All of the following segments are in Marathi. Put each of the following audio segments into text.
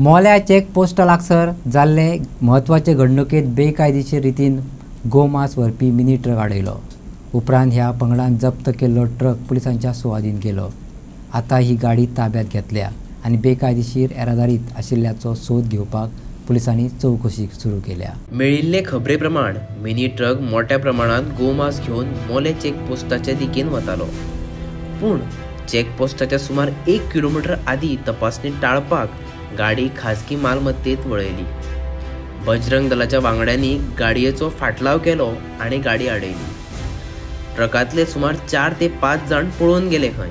मोल्या चेक पोस्ट लागसर जाल्ले म्हत्वाचे घडणुकेत बेकायदेशीर रितीन गोमांस व्हरपी मिनी ट्रक आडयलो. उपरांत ह्या पंगडान जप्त केल्लो ट्रक पुलिसांच्या सुवाधीन केलो. आता ही गाडी ताब्यात घेतल्या आनी बेकायदेशीर येरादारीत आशिल्ल्याचो सोद घेवपाक पुलिसांनी चौकशी सुरू केल्या. मेळिल्ले खबरे प्रमाण मिनी ट्रक मोठ्या प्रमाणात गोमांस घेऊन मोले चेकपोस्टाच्या दिकेन वतालो. पूण चेकपोस्टाच्या सुमार 1 किलोमीटर आदी तपासणी टाळपाक गाडी खाजगी मालमत्तेत वळयली. बजरंग दलाच्या वांगड्यांनी गाडयेचो फाटलाव केलो आनी गाडी आडयली. ट्रकातले सुमार 4 ते 5 जाण पळून गेले खंय.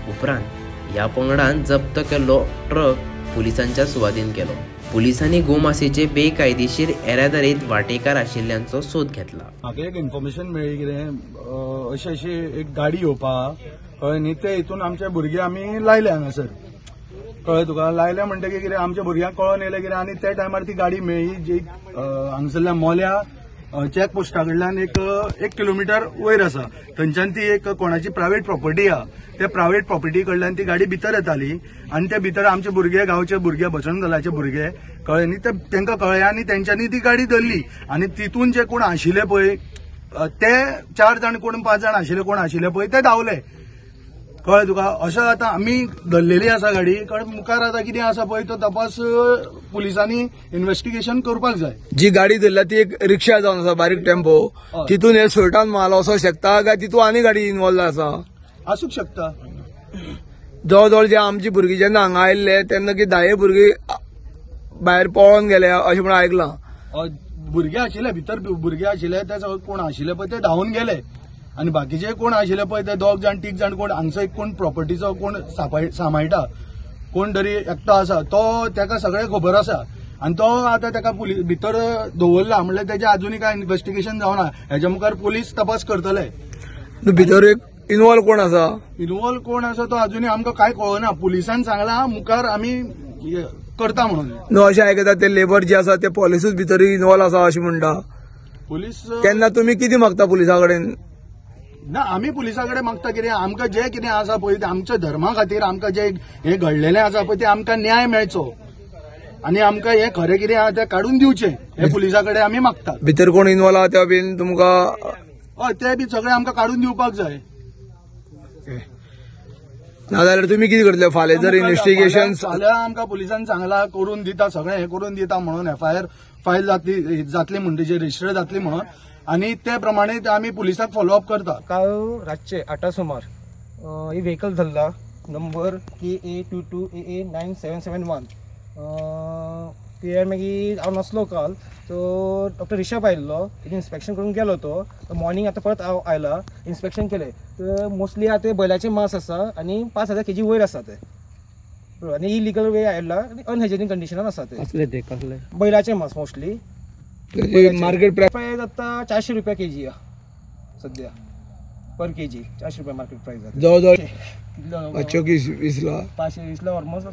उपरांत ह्या पंगडान जप्त केल्लो ट्रक पुलिसांच्या सुवाधीन केलो. पुलिसांनी गोमांसेचे बेकायदेशीर येरादारीत वांटेकार आशिल्ल्यांचो सोद घेतला. म्हाका एक इन्फॉर्मेशन मेळ्ळी कितें अशी एक गाडी येवपा कळ्ळें न्ही. ते हितून आमचे भुरगे आमी लायले हांगासर कळ्ळें तुका. लायले म्हणटकीर कितें आमच्या भुरग्यांक कळोन येयलें कितें आनी त्या टायमार ती गाडी मेळ्ळी जी हांगसरल्या मोल्या चॅक पोस्टा कडल्यान एक किलोमिटर वयर आसा. थंयच्यान ती एक कोणाची प्रायवेट प्रॉपर्टी आहा. त्या प्रायवेट प्रॉपर्टी कडल्यान ती गाडी भितर येताली आनी त्या भितर आमचे भुरगे गांवचे भुरगे बजरंग दलाचे भुरगे कळ्ळें न्ही. तांकां कळ्ळें आनी तेंच्यांनी ती गाडी धरली आनी तितून जे कोण आशिल्ले पळय ते 4 जाण कोण 5 जाण आशिल्ले कोण आशिल्ले पळय ते धांवले कळ्ळें तुका. अशें आतां आमी धरलेली आसा गाडी. कळ्ळें मुखार आतां कितें आसा पळय तो तपास पुलिसांनी इन्व्हेस्टिगेशन करपाक जाय. जी गाडी धरल्या ती एक रिक्षा जावन आसा बारीक टेम्पो. तितून हे सोयटान माल वचोंक शकता काय तितून आनी गाडी इन्वॉल्व आसा आसूंक शकता. जवळ जे आमची भुरगीं जेन्ना हांगा आयिल्ले तेन्ना की 10 भुरगीं भायर पळोवन गेले अशें म्हणून आयकलां. भुरगे आशिल्ले भितर भुरगे आशिल्ले ते सगळे कोण आशिल्ले पळय ते धांवून गेले आनी बाकीचे कोण आशिल्ले पळय ते 2 जाण 3 जाण कोण हांगसर एक कोण प्रॉपर्टीचो कोण सांबाळटा कोण तरी एकटो आसा तो ताका सगळें खबर आसा आनी तो आतां ताका भितर दवरला म्हणल्यार तेजें आजुनूय काय इन्व्हेस्टिगेशन जावना. हेच्या मुखार पुलीस तपास करतले. भितर एक इन्वॉल्व कोण आसा इन्वॉल्व कोण आसा तो आजुनूय आमकां काय कळना. पुलिसान सांगलां मुखार आमी करता म्हणून. न्हू अशें आयकता ते लेबर जे आसा ते पॉलिसूच भितर इन्वॉल्व आसा अशें म्हणटा. पुलीस तेन्ना तुमी कितें मागता पुलिसा कडेन? ना आमी पुलिसा कडेन मागता कितें आमकां जें कितें आसा पळय ते आमच्या धर्मा खातीर आमकां जें हें घडलेलें आसा पळय ते आमकां न्याय मेळचो आनी आमकां हें खरें कितें आहा तें काडून दिवचें हें पुलिसा कडेन आमी मागता. भितर कोण इन्वॉल्व आहा ते बीन तुमकां हय ते बी सगळें आमकां काडून दिवपाक जाय. नाजाल्यार तुमी कितें करतले फाल्यां जर इन्व्हेस्टिगेशन फाल्यां आमकां पुलिसान सांगलां करून दिता सगळें हें करून दिता म्हणून FIR फायल जातली म्हणून तेजेर रजिस्टर जातली म्हणून आनी ते प्रमाणे आमी पुलिसाक फॉलोअप करता. काल रातचे 8 सुमार ही व्हेकल धरला नंबर KA22AA9771. ते मागीर हांव नसलो काल तो डॉक्टर रिषभ आयिल्लो तेजें इन्स्पेक्शन करून गेलो तो मॉर्निंग आतां परत हांव आयला इन्स्पेक्शन केलें तर मोस्टली आतां बैलाचें मांस आसा आनी 5000 kg वयर आसा ते आनी इलिगल वे आयला आनी अनहायजेनीक कंडिशनान आसा ते बैलाचें मांस मोस्टली. मार्केट प्राइस आतां 400 रुपया kg सद्या पर kg 400 रुपया मार्केट प्राइस. जवळ 520 ला ऑलमोस्ट